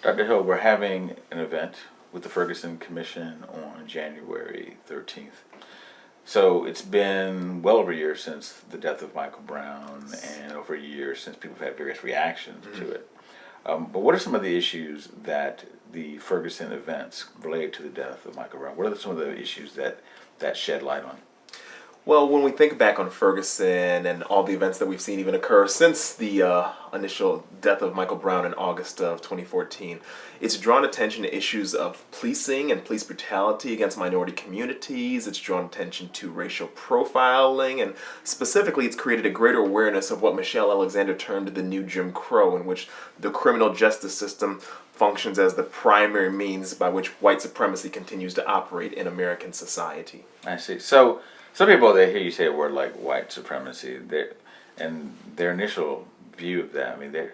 Dr. Hill, we're having an event with the Ferguson Commission on January 13th. So it's been well over a year since the death of Michael Brown, and over a year since people have had various reactions to it. But what are some of the issues that the Ferguson events related to the death of Michael Brown? What are some of the issues that shed light on? Well, when we think back on Ferguson and all the events that we've seen even occur since the initial death of Michael Brown in August of 2014, it's drawn attention to issues of policing and police brutality against minority communities. It's drawn attention to racial profiling, and specifically it's created a greater awareness of what Michelle Alexander termed the new Jim Crow, in which the criminal justice system functions as the primary means by which white supremacy continues to operate in American society. I see. So some people, they hear you say a word like white supremacy, and their initial view of that, I mean, they're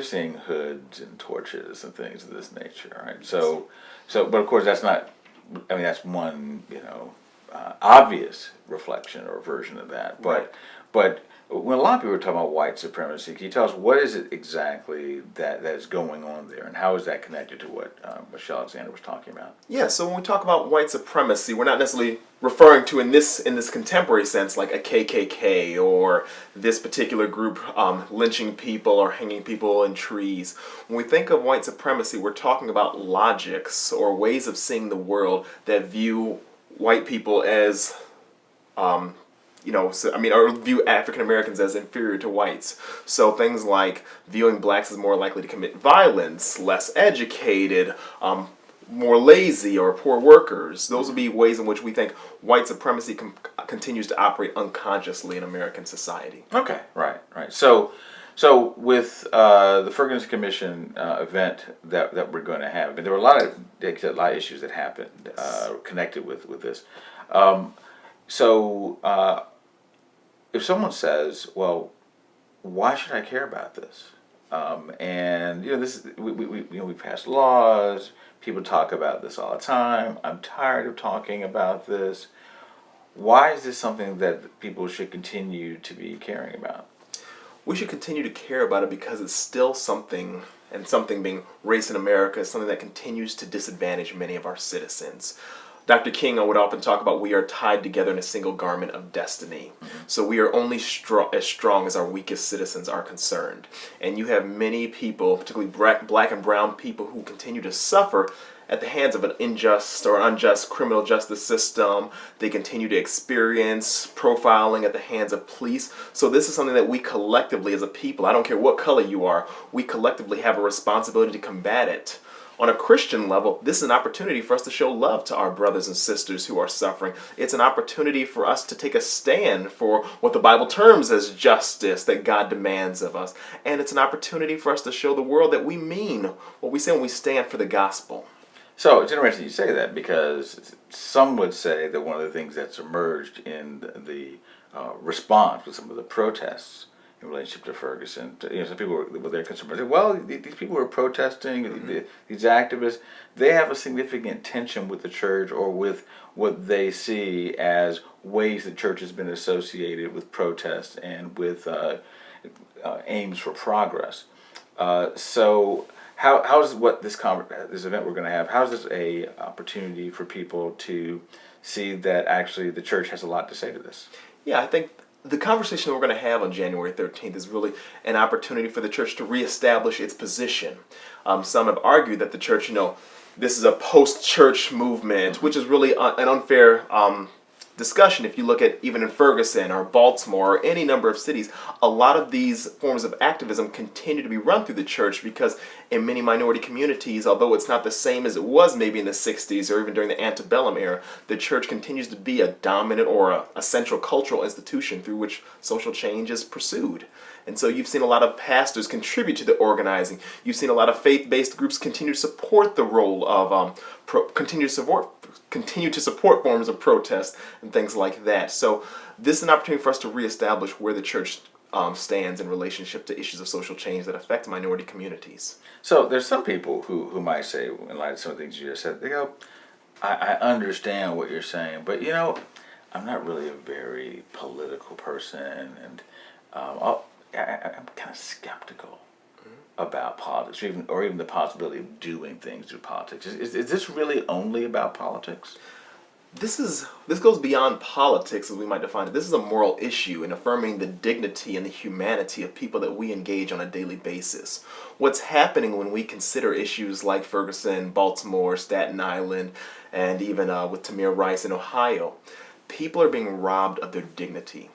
seeing hoods and torches and things of this nature, right? So, but of course that's not. I mean, that's one obvious reflection or version of that. But when a lot of people are talking about white supremacy, can you tell us what is it exactly that is going on there, and how is that connected to what Michelle Alexander was talking about? Yeah, so when we talk about white supremacy, we're not necessarily referring to in this contemporary sense like a KKK or this particular group lynching people or hanging people in trees. When we think of white supremacy, we're talking about logics or ways of seeing the world that view white people as or view African Americans as inferior to whites. So things like viewing blacks as more likely to commit violence, less educated, more lazy, or poor workers. Those would be ways in which we think white supremacy continues to operate unconsciously in American society. Okay, right. So with the Ferguson Commission event that we're going to have, but there were a lot of issues that happened connected with this. If someone says, "Well, why should I care about this?" And this we passed laws. People talk about this all the time. I'm tired of talking about this. Why is this something that people should continue to be caring about? We should continue to care about it because it's still something, and something being race in America is something that continues to disadvantage many of our citizens. Dr. King would often talk about we are tied together in a single garment of destiny. So we are only as strong as our weakest citizens are concerned. And you have many people, particularly black and brown people, who continue to suffer at the hands of an unjust criminal justice system. They continue to experience profiling at the hands of police. So this is something that we collectively as a people, I don't care what color you are, we collectively have a responsibility to combat it. On a Christian level, this is an opportunity for us to show love to our brothers and sisters who are suffering. It's an opportunity for us to take a stand for what the Bible terms as justice that God demands of us. And it's an opportunity for us to show the world that we mean what we say when we stand for the gospel. So it's interesting you say that, because some would say that one of the things that's emerged in the response with some of the protests in relationship to Ferguson, some people were their concerned. Well, these people who are protesting, these activists, they have a significant tension with the church, or with what they see as ways the church has been associated with protests and with aims for progress. So how is this event we're going to have? How is this a opportunity for people to see that actually the church has a lot to say to this? Yeah, I think the conversation we're going to have on January 13th is really an opportunity for the church to reestablish its position. Some have argued that the church, this is a post-church movement, which is really an unfair discussion. If you look at even in Ferguson or Baltimore or any number of cities, a lot of these forms of activism continue to be run through the church, because in many minority communities, although it's not the same as it was maybe in the 60s or even during the antebellum era, the church continues to be a dominant or a central cultural institution through which social change is pursued. And so you've seen a lot of pastors contribute to the organizing. You've seen a lot of faith-based groups continue to support the role of continue to support forms of protest and things like that. So this is an opportunity for us to reestablish where the church stands in relationship to issues of social change that affect minority communities. So there's some people who might say, in light of some of the things you just said, they go, I understand what you're saying, but I'm not really a very political person, and I'm kind of skeptical about politics, or even the possibility of doing things through politics? Is this really only about politics? This goes beyond politics as we might define it. This is a moral issue in affirming the dignity and the humanity of people that we engage on a daily basis. What's happening when we consider issues like Ferguson, Baltimore, Staten Island, and even with Tamir Rice in Ohio, people are being robbed of their dignity.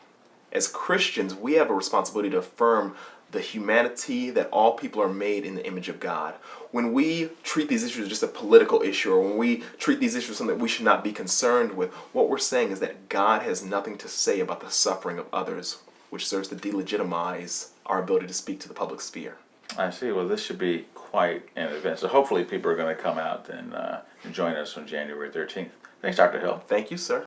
As Christians, we have a responsibility to affirm the humanity that all people are made in the image of God. When we treat these issues as just a political issue, or when we treat these issues as something that we should not be concerned with, what we're saying is that God has nothing to say about the suffering of others, which serves to delegitimize our ability to speak to the public sphere. I see. Well, this should be quite an event. So hopefully people are going to come out and join us on January 13th. Thanks, Dr. Hill. Thank you, sir.